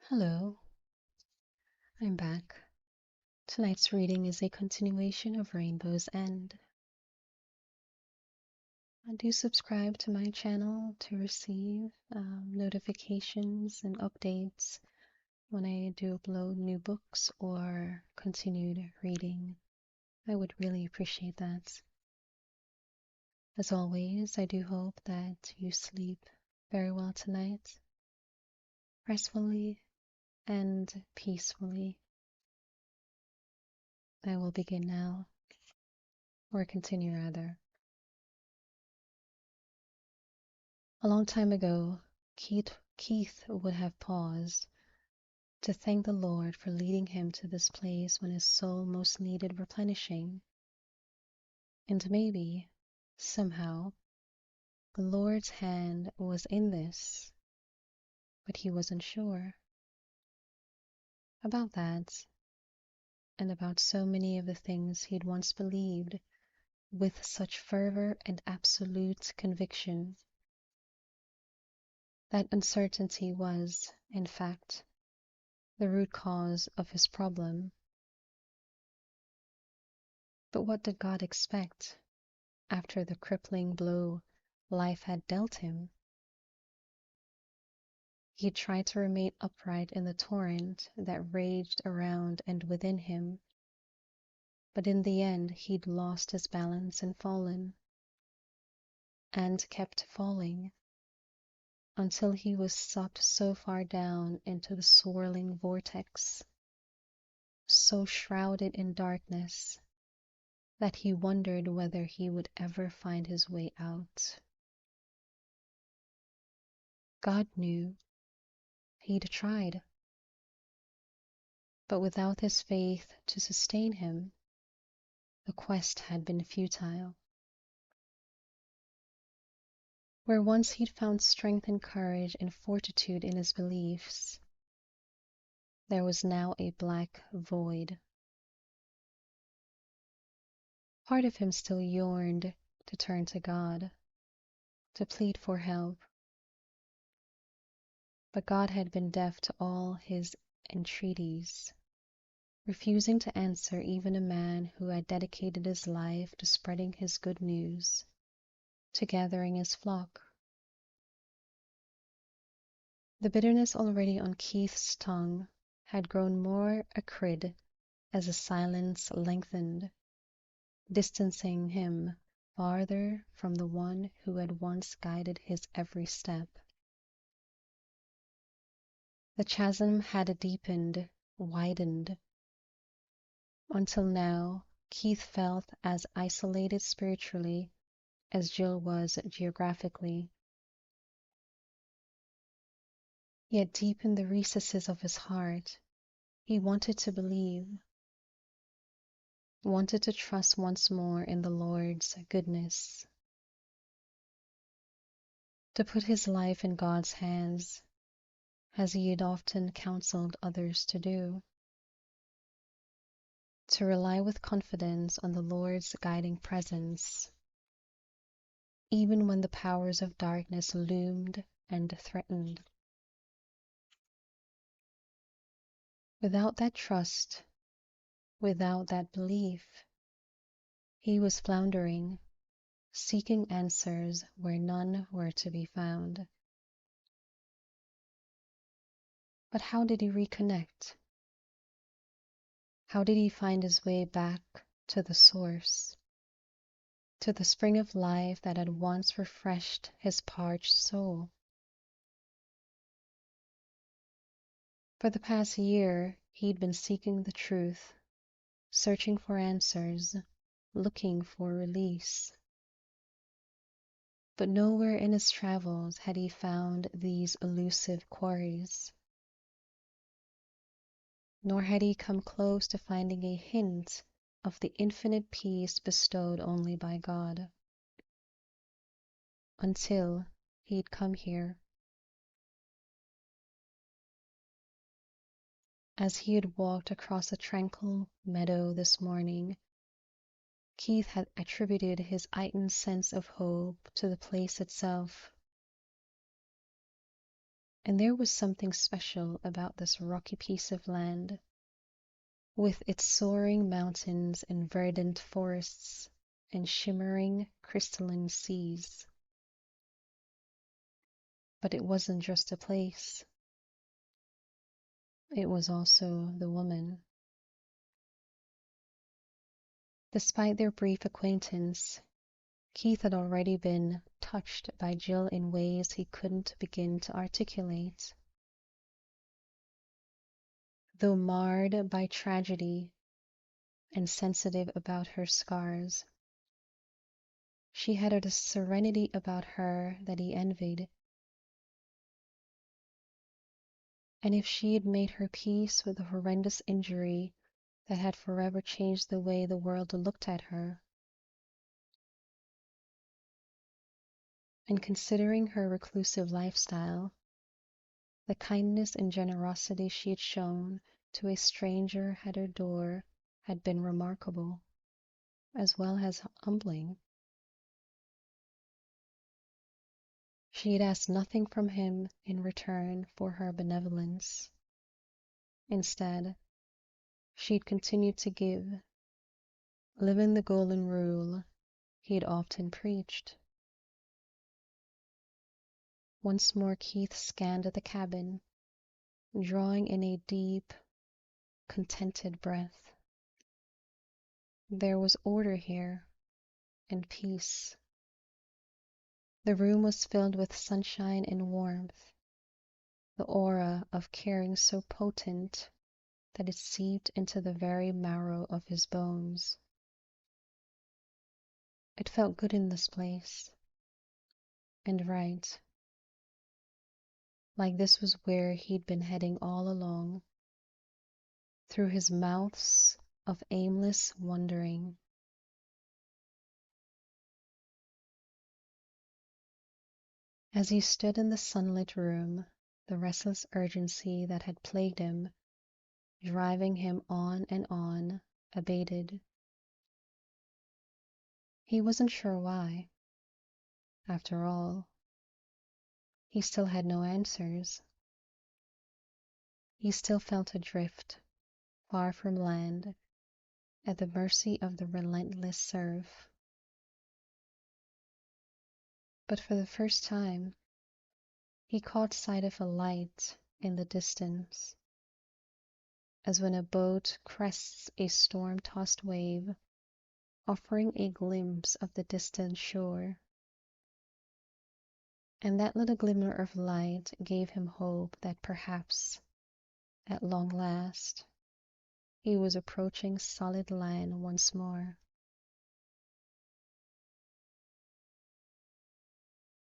Hello, I'm back. Tonight's reading is a continuation of Rainbow's End. Do subscribe to my channel to receive notifications and updates when I do upload new books or continued reading. I would really appreciate that. As always, I do hope that you sleep very well tonight, restfully and peacefully. I will begin now, or continue rather. A long time ago, Keith would have paused to thank the Lord for leading him to this place when his soul most needed replenishing. And maybe, somehow, the Lord's hand was in this, but he wasn't sure. About that, and about so many of the things he'd once believed with such fervor and absolute conviction. That uncertainty was, in fact, the root cause of his problem. But what did God expect after the crippling blow life had dealt him? He tried to remain upright in the torrent that raged around and within him, but in the end he'd lost his balance and fallen, and kept falling, until he was sucked so far down into the swirling vortex, so shrouded in darkness, that he wondered whether he would ever find his way out. God knew. He'd tried. But without his faith to sustain him, the quest had been futile. Where once he'd found strength and courage and fortitude in his beliefs, there was now a black void. Part of him still yearned to turn to God, to plead for help. But God had been deaf to all his entreaties, refusing to answer even a man who had dedicated his life to spreading his good news, to gathering his flock. The bitterness already on Keith's tongue had grown more acrid as the silence lengthened, distancing him farther from the one who had once guided his every step. The chasm had deepened, widened, until now Keith felt as isolated spiritually as Jill was geographically. Yet deep in the recesses of his heart, he wanted to believe, wanted to trust once more in the Lord's goodness, to put his life in God's hands, as he had often counseled others to do, to rely with confidence on the Lord's guiding presence, even when the powers of darkness loomed and threatened. Without that trust, without that belief, he was floundering, seeking answers where none were to be found. But how did he reconnect? How did he find his way back to the source, to the spring of life that had once refreshed his parched soul? For the past year, he'd been seeking the truth, searching for answers, looking for release. But nowhere in his travels had he found these elusive quarries, nor had he come close to finding a hint of the infinite peace bestowed only by God, until he'd come here. As he had walked across a tranquil meadow this morning, Keith had attributed his heightened sense of hope to the place itself. And there was something special about this rocky piece of land, with its soaring mountains and verdant forests and shimmering crystalline seas. But it wasn't just a place, it was also the woman. Despite their brief acquaintance, Keith had already been touched by Jill in ways he couldn't begin to articulate. Though marred by tragedy and sensitive about her scars, she had a serenity about her that he envied. And if she had made her peace with the horrendous injury that had forever changed the way the world looked at her, and considering her reclusive lifestyle, the kindness and generosity she had shown to a stranger at her door had been remarkable, as well as humbling. She had asked nothing from him in return for her benevolence. Instead, she had continued to give, living the golden rule he had often preached. Once more Keith scanned the cabin, drawing in a deep, contented breath. There was order here, and peace. The room was filled with sunshine and warmth, the aura of caring so potent that it seeped into the very marrow of his bones. It felt good in this place, and right, like this was where he'd been heading all along, through his mouths of aimless wandering. As he stood in the sunlit room, the restless urgency that had plagued him, driving him on and on, abated. He wasn't sure why. After all, he still had no answers. He still felt adrift, far from land, at the mercy of the relentless surf. But for the first time, he caught sight of a light in the distance, as when a boat crests a storm-tossed wave, offering a glimpse of the distant shore. And that little glimmer of light gave him hope that perhaps, at long last, he was approaching solid land once more.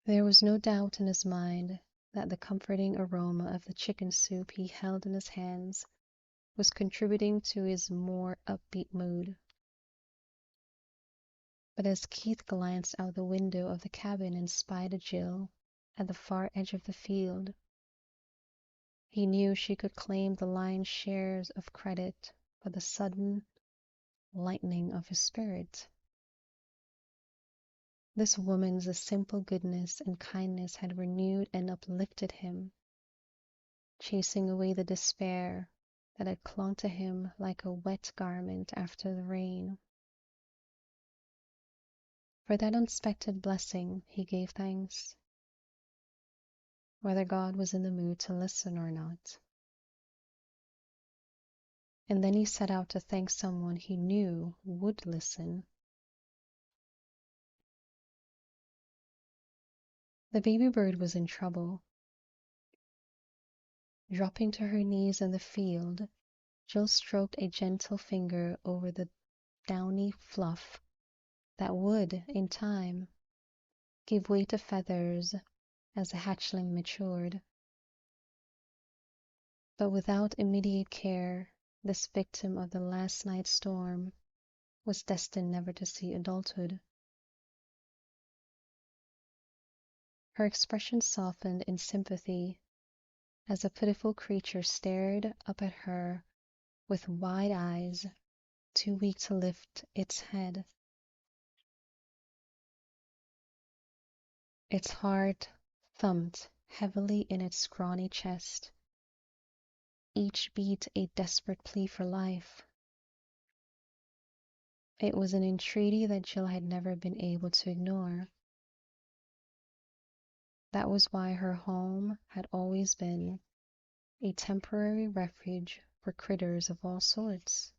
There was no doubt in his mind that the comforting aroma of the chicken soup he held in his hands was contributing to his more upbeat mood. But as Keith glanced out the window of the cabin and spied Jill at the far edge of the field, he knew she could claim the lion's share of credit for the sudden lightening of his spirit. This woman's simple goodness and kindness had renewed and uplifted him, chasing away the despair that had clung to him like a wet garment after the rain. For that unexpected blessing he gave thanks, whether God was in the mood to listen or not. And then he set out to thank someone he knew would listen. The baby bird was in trouble. Dropping to her knees in the field, Jill stroked a gentle finger over the downy fluff that would, in time, give way to feathers as the hatchling matured. But without immediate care, this victim of the last night's storm was destined never to see adulthood. Her expression softened in sympathy as the pitiful creature stared up at her with wide eyes, too weak to lift its head. Its heart thumped heavily in its scrawny chest, each beat a desperate plea for life. It was an entreaty that Jill had never been able to ignore. That was why her home had always been a temporary refuge for critters of all sorts.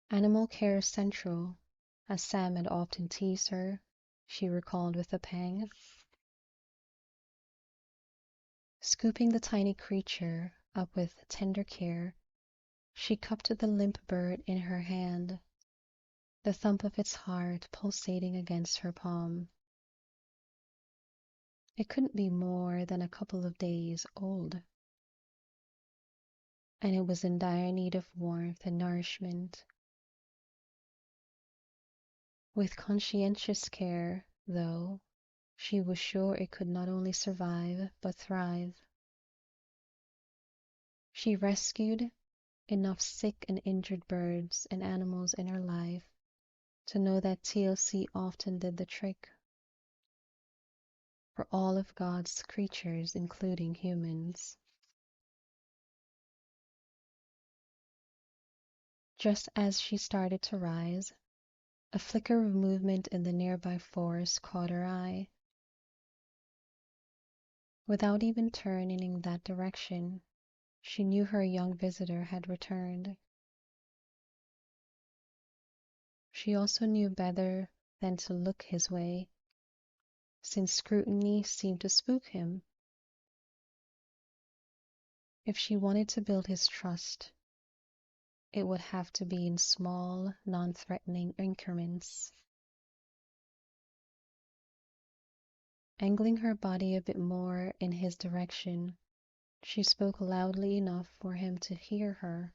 Animal care central, as Sam had often teased her, she recalled with a pang. Scooping the tiny creature up with tender care, she cupped the limp bird in her hand, the thump of its heart pulsating against her palm. It couldn't be more than a couple of days old, and it was in dire need of warmth and nourishment. With conscientious care, though, she was sure it could not only survive, but thrive. She rescued enough sick and injured birds and animals in her life to know that TLC often did the trick for all of God's creatures, including humans. Just as she started to rise, a flicker of movement in the nearby forest caught her eye. Without even turning in that direction, she knew her young visitor had returned. She also knew better than to look his way, since scrutiny seemed to spook him. If she wanted to build his trust, it would have to be in small, non-threatening increments. Angling her body a bit more in his direction, she spoke loudly enough for him to hear her,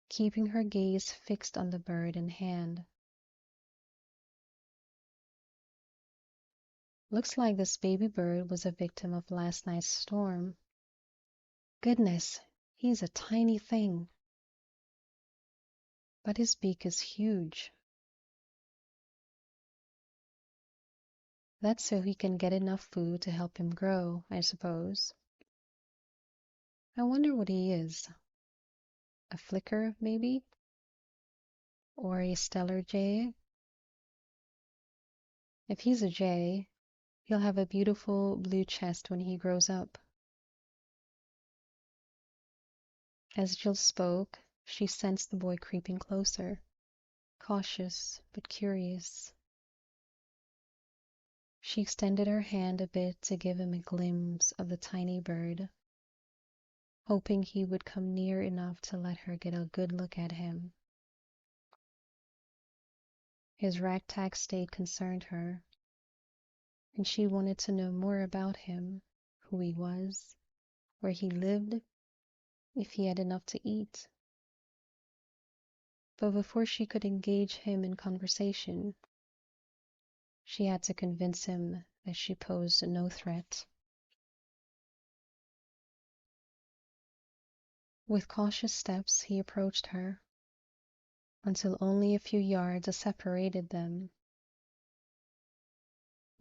keeping her gaze fixed on the bird in hand. Looks like this baby bird was a victim of last night's storm. Goodness, he's a tiny thing. But his beak is huge. That's so he can get enough food to help him grow, I suppose. I wonder what he is. A flicker, maybe? Or a stellar jay? If he's a jay, he'll have a beautiful blue chest when he grows up. As Jill spoke, she sensed the boy creeping closer, cautious but curious. She extended her hand a bit to give him a glimpse of the tiny bird, hoping he would come near enough to let her get a good look at him. His ragtag state concerned her, and she wanted to know more about him, who he was, where he lived, if he had enough to eat. But before she could engage him in conversation, she had to convince him that she posed no threat. With cautious steps, he approached her, until only a few yards separated them.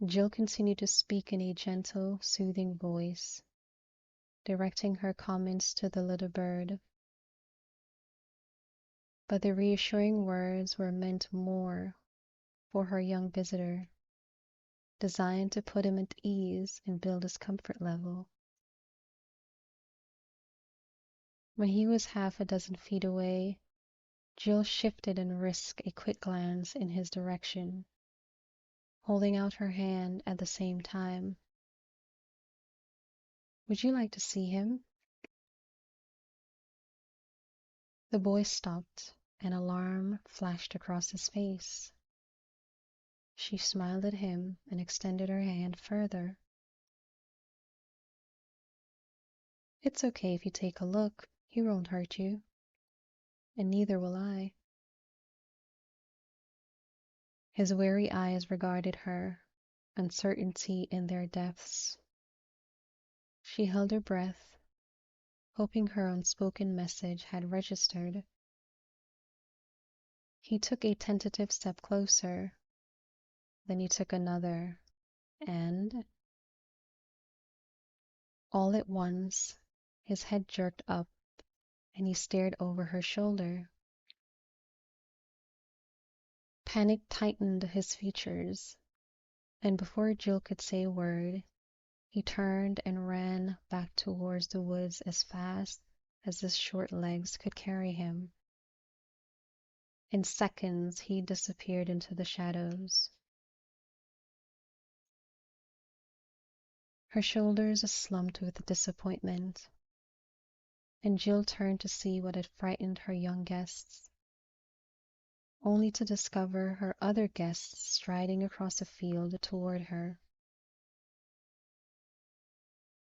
Jill continued to speak in a gentle, soothing voice, directing her comments to the little bird. But the reassuring words were meant more for her young visitor, designed to put him at ease and build his comfort level. When he was half a dozen feet away, Jill shifted and risked a quick glance in his direction, holding out her hand at the same time. Would you like to see him? The boy stopped, and alarm flashed across his face. She smiled at him and extended her hand further. It's okay if you take a look. He won't hurt you. And neither will I. His weary eyes regarded her, uncertainty in their depths. She held her breath, hoping her unspoken message had registered. He took a tentative step closer, then he took another, and all at once his head jerked up and he stared over her shoulder. Panic tightened his features, and before Jill could say a word, he turned and ran back towards the woods as fast as his short legs could carry him. In seconds, he disappeared into the shadows. Her shoulders slumped with disappointment, and Jill turned to see what had frightened her young guests, only to discover her other guests striding across a field toward her.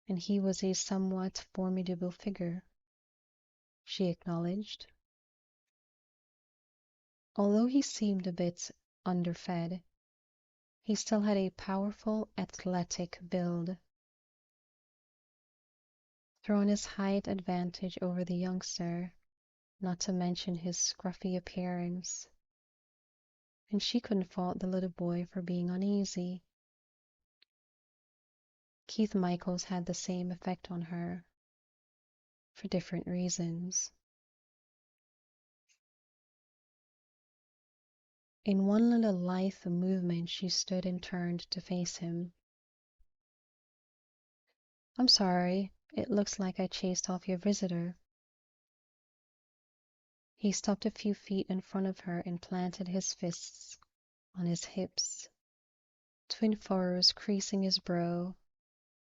And he was a somewhat formidable figure, she acknowledged. Although he seemed a bit underfed, he still had a powerful, athletic build. Throw in his height advantage over the youngster, not to mention his scruffy appearance, and she couldn't fault the little boy for being uneasy. Keith Michaels had the same effect on her, for different reasons. In one little lithe movement, she stood and turned to face him. I'm sorry, it looks like I chased off your visitor. He stopped a few feet in front of her and planted his fists on his hips, twin furrows creasing his brow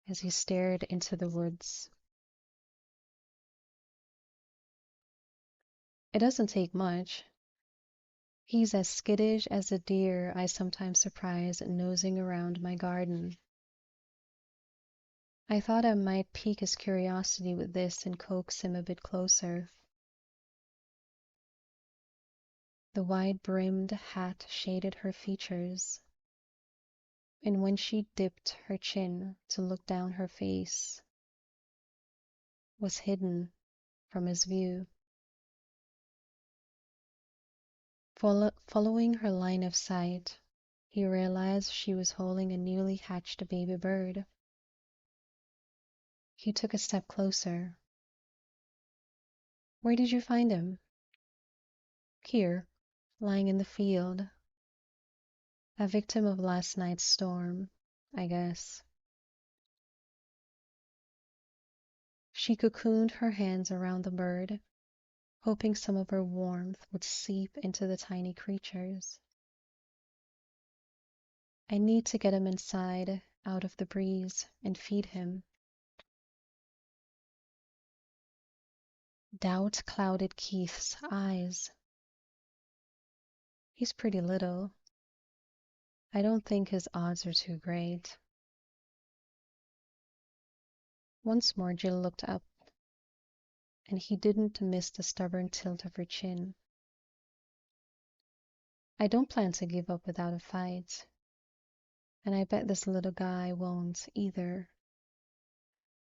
as he stared into the woods. It doesn't take much. He's as skittish as a deer I sometimes surprise nosing around my garden. I thought I might pique his curiosity with this and coax him a bit closer. The wide-brimmed hat shaded her features, and when she dipped her chin to look down, her face was hidden from his view. Following her line of sight, he realized she was holding a newly hatched baby bird. He took a step closer. Where did you find him? Here, lying in the field. A victim of last night's storm, I guess. She cocooned her hands around the bird, hoping some of her warmth would seep into the tiny creatures. I need to get him inside, out of the breeze, and feed him. Doubt clouded Keith's eyes. He's pretty little. I don't think his odds are too great. Once more Jill looked up, and he didn't miss the stubborn tilt of her chin. I don't plan to give up without a fight, and I bet this little guy won't either.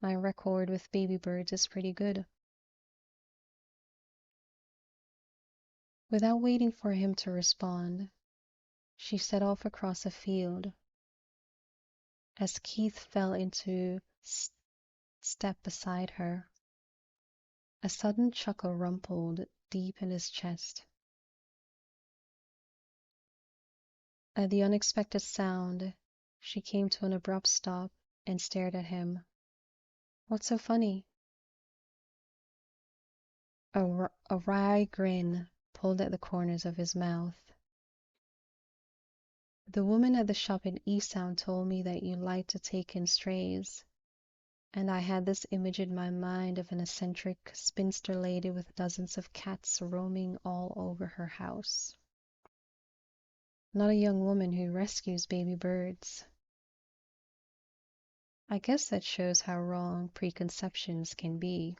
My record with baby birds is pretty good. Without waiting for him to respond, she set off across a field. As Keith fell into step beside her, a sudden chuckle rumbled deep in his chest. At the unexpected sound, she came to an abrupt stop and stared at him. What's so funny? A wry grin pulled at the corners of his mouth. The woman at the shop in Easttown told me that you like to take in strays, and I had this image in my mind of an eccentric spinster lady with dozens of cats roaming all over her house. Not a young woman who rescues baby birds. I guess that shows how wrong preconceptions can be.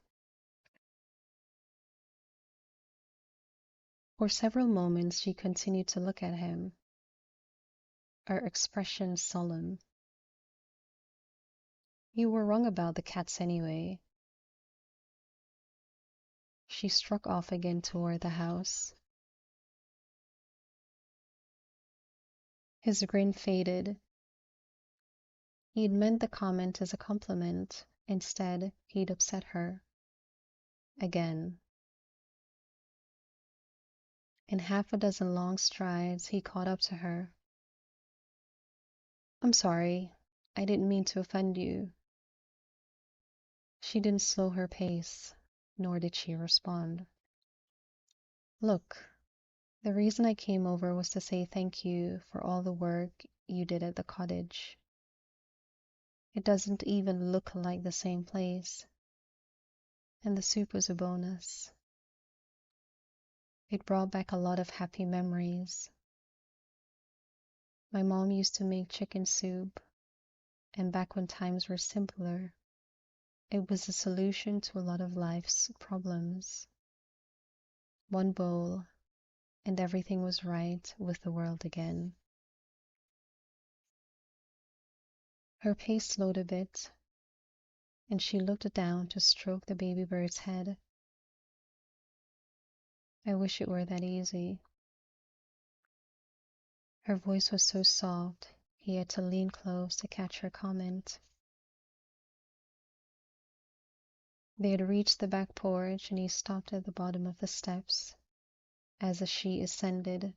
For several moments she continued to look at him, her expression solemn. You were wrong about the cats anyway. She struck off again toward the house. His grin faded, He'd meant the comment as a compliment. Instead, he'd upset her. Again. In half a dozen long strides, he caught up to her. I'm sorry. I didn't mean to offend you. She didn't slow her pace, nor did she respond. Look, the reason I came over was to say thank you for all the work you did at the cottage. It doesn't even look like the same place. And the soup was a bonus. It brought back a lot of happy memories. My mom used to make chicken soup, and back when times were simpler, it was a solution to a lot of life's problems. One bowl, and everything was right with the world again. Her pace slowed a bit, and she looked down to stroke the baby bird's head. I wish it were that easy. Her voice was so soft, he had to lean close to catch her comment. They had reached the back porch, and he stopped at the bottom of the steps. As she ascended,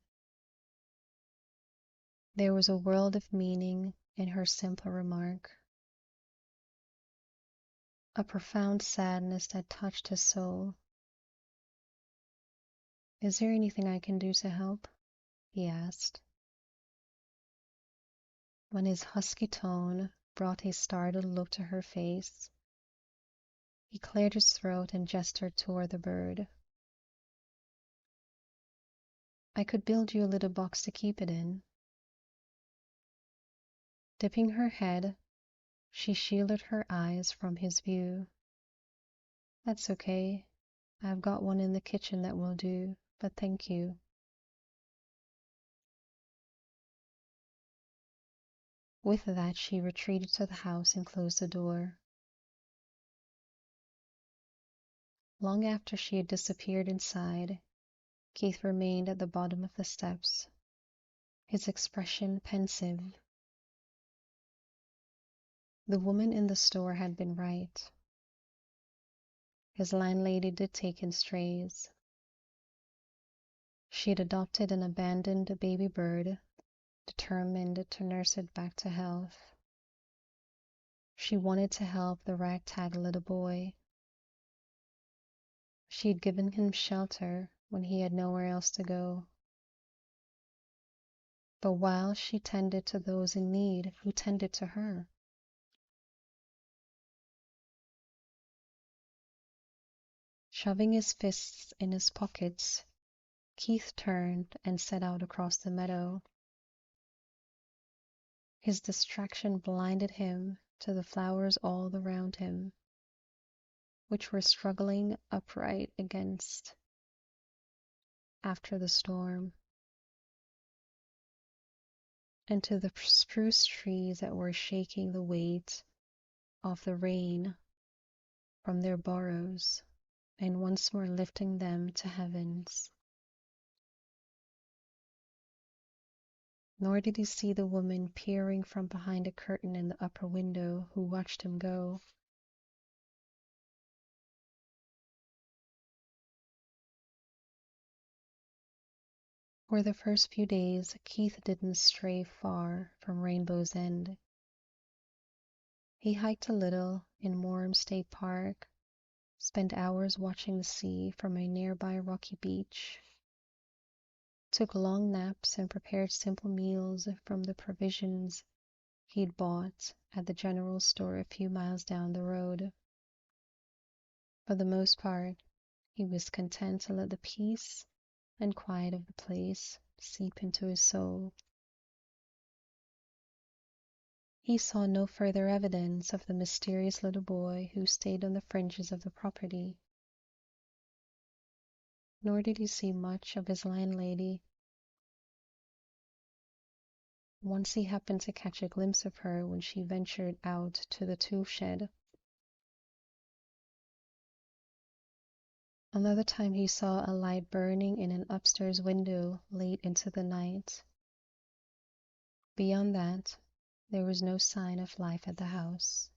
there was a world of meaning in her simple remark, a profound sadness that touched his soul. Is there anything I can do to help? He asked. When his husky tone brought a startled look to her face, he cleared his throat and gestured toward the bird. I could build you a little box to keep it in. Dipping her head, she shielded her eyes from his view. That's okay. I've got one in the kitchen that will do, but thank you. With that, she retreated to the house and closed the door. Long after she had disappeared inside, Keith remained at the bottom of the steps, his expression pensive. The woman in the store had been right. His landlady did take in strays. She had adopted an abandoned baby bird, determined to nurse it back to health. She wanted to help the ragtag little boy. She had given him shelter when he had nowhere else to go. But while she tended to those in need, who tended to her? Shoving his fists in his pockets, Keith turned and set out across the meadow. His distraction blinded him to the flowers all around him, which were struggling upright against after the storm, and to the spruce trees that were shaking the weight of the rain from their burrows and once more lifting them to heavens. Nor did he see the woman peering from behind a curtain in the upper window who watched him go. For the first few days, Keith didn't stray far from Rainbow's End. He hiked a little in Moorham State Park, spent hours watching the sea from a nearby rocky beach, took long naps and prepared simple meals from the provisions he'd bought at the general store a few miles down the road. For the most part, he was content to let the peace and quiet of the place seep into his soul. He saw no further evidence of the mysterious little boy who stayed on the fringes of the property. Nor did he see much of his landlady. Once he happened to catch a glimpse of her when she ventured out to the tool shed. Another time he saw a light burning in an upstairs window late into the night. Beyond that, There was no sign of life at the house.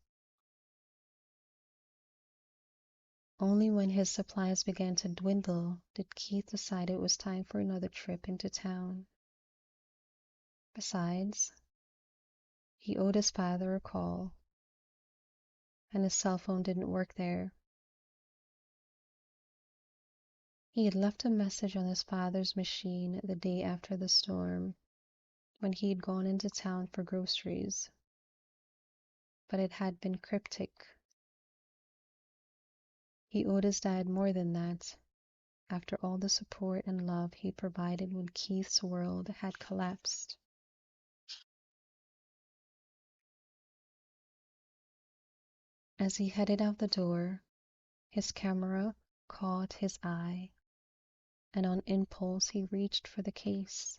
Only when his supplies began to dwindle did Keith decide it was time for another trip into town. Besides, he owed his father a call, and his cell phone didn't work there. He had left a message on his father's machine the day after the storm, when he had gone into town for groceries, but it had been cryptic. He owed his dad more than that, after all the support and love he provided when Keith's world had collapsed. As he headed out the door, his camera caught his eye, and on impulse he reached for the case.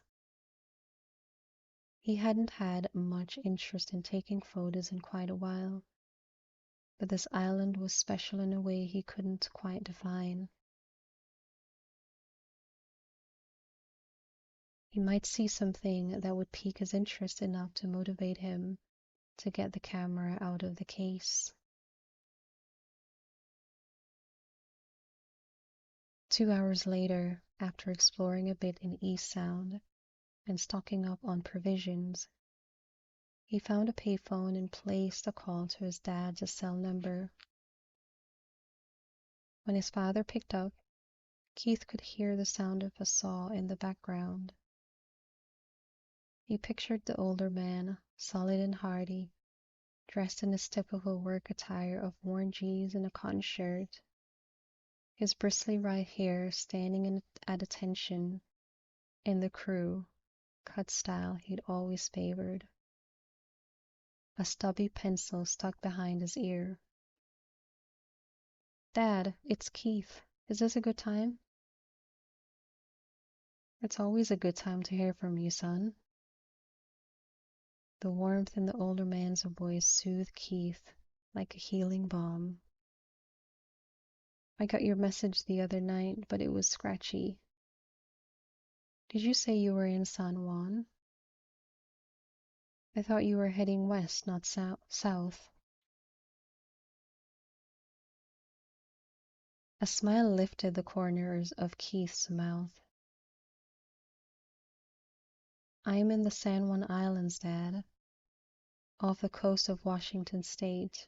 He hadn't had much interest in taking photos in quite a while, but this island was special in a way he couldn't quite define. He might see something that would pique his interest enough to motivate him to get the camera out of the case. 2 hours later, after exploring a bit in East Sound and stocking up on provisions, he found a payphone and placed a call to his dad's cell number. When his father picked up, Keith could hear the sound of a saw in the background. He pictured the older man, solid and hardy, dressed in his typical work attire of worn jeans and a cotton shirt, his bristly right hair standing at attention in the crew cut style he'd always favored, a stubby pencil stuck behind his ear. "Dad, it's Keith. Is this a good time?" "It's always a good time to hear from you, son." The warmth in the older man's voice soothed Keith like a healing balm. "I got your message the other night, but it was scratchy. Did you say you were in San Juan? I thought you were heading west, not south." A smile lifted the corners of Keith's mouth. "I am in the San Juan Islands, Dad, off the coast of Washington State.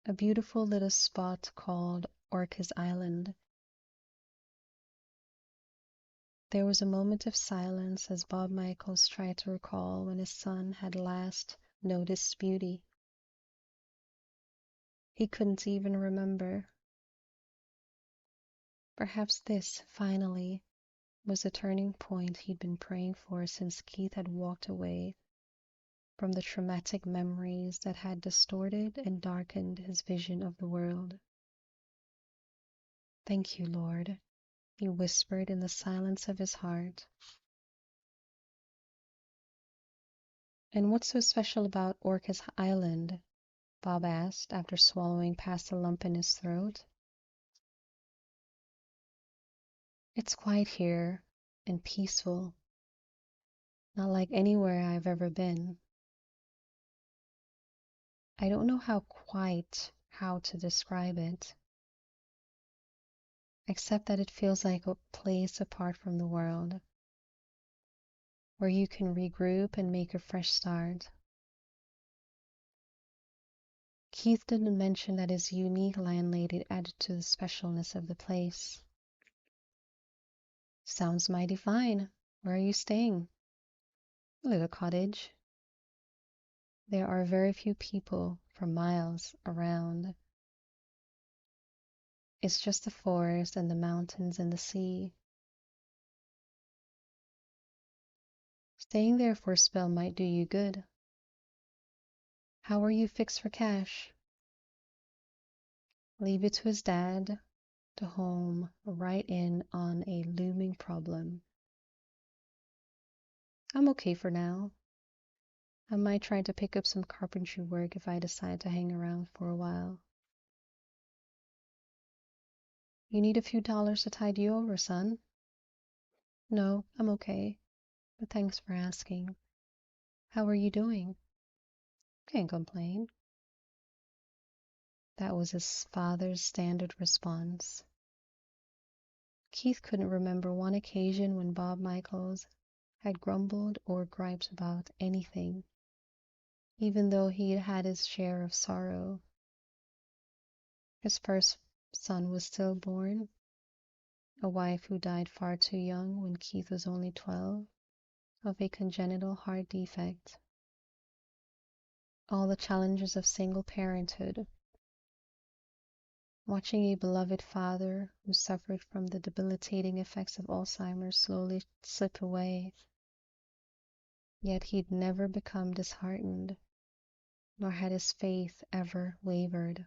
A beautiful little spot called Orcas Island." There was a moment of silence as Bob Michaels tried to recall when his son had last noticed beauty. He couldn't even remember. Perhaps this, finally, was the turning point he'd been praying for since Keith had walked away from the traumatic memories that had distorted and darkened his vision of the world. "Thank you, Lord," he whispered in the silence of his heart. "And what's so special about Orcas Island?" Bob asked after swallowing past the lump in his throat. "It's quiet here and peaceful, not like anywhere I've ever been. I don't know how to describe it, except that it feels like a place apart from the world, where you can regroup and make a fresh start." Keith didn't mention that his unique landlady added to the specialness of the place. "Sounds mighty fine. Where are you staying?" "A little cottage. There are very few people for miles around. It's just the forest and the mountains and the sea. Staying there for a spell might do you good. How are you fixed for cash?" Leave it to his dad to home right in on a looming problem. "I'm okay for now. I might try to pick up some carpentry work if I decide to hang around for a while." "You need a few dollars to tide you over, son?" "No, I'm okay, but thanks for asking." How are you doing? Can't complain. That was his father's standard response. Keith couldn't remember one occasion when Bob Michaels had grumbled or griped about anything, even though he'd had his share of sorrow. His first son was stillborn, a wife who died far too young when Keith was only 12, of a congenital heart defect. All the challenges of single parenthood. Watching a beloved father who suffered from the debilitating effects of Alzheimer's slowly slip away. Yet he'd never become disheartened, nor had his faith ever wavered.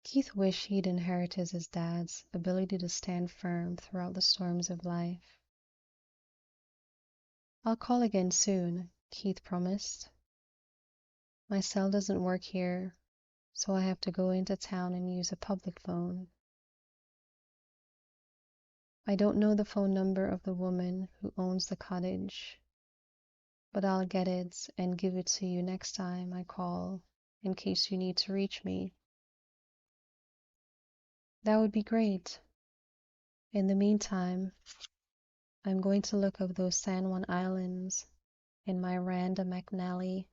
Keith wished he'd inherited his dad's ability to stand firm throughout the storms of life. I'll call again soon, Keith promised. My cell doesn't work here, so I have to go into town and use a public phone. I don't know the phone number of the woman who owns the cottage, but I'll get it and give it to you next time I call in case you need to reach me. That would be great. In the meantime, I'm going to look up those San Juan Islands in my random McNally.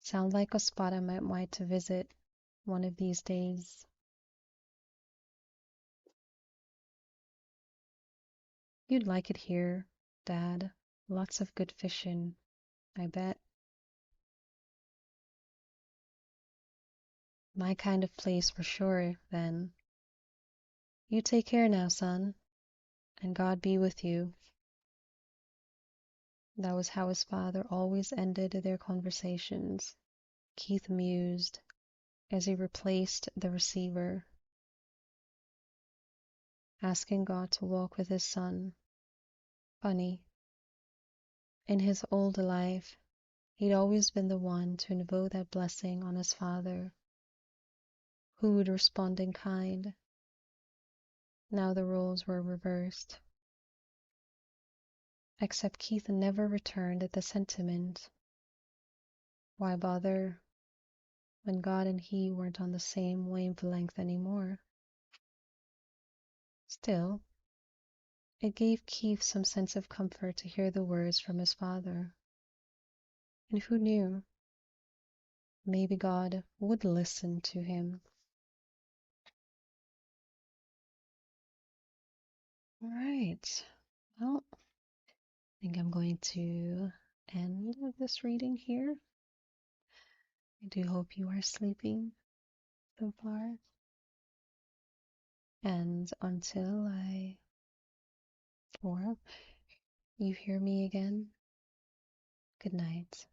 Sound like a spot I might want to visit one of these days. You'd like it here, Dad. Lots of good fishing, I bet. My kind of place for sure, then. You take care now, son, and God be with you. That was how his father always ended their conversations, Keith mused as he replaced the receiver, asking God to walk with his son. Funny. In his old life, he'd always been the one to invoke that blessing on his father, who would respond in kind. Now the roles were reversed. Except Keith never returned the sentiment. Why bother when God and he weren't on the same wavelength anymore? Still, it gave Keith some sense of comfort to hear the words from his father. And who knew? Maybe God would listen to him. All right. Well, I think I'm going to end this reading here. I do hope you are sleeping so far. And until or you hear me again, good night.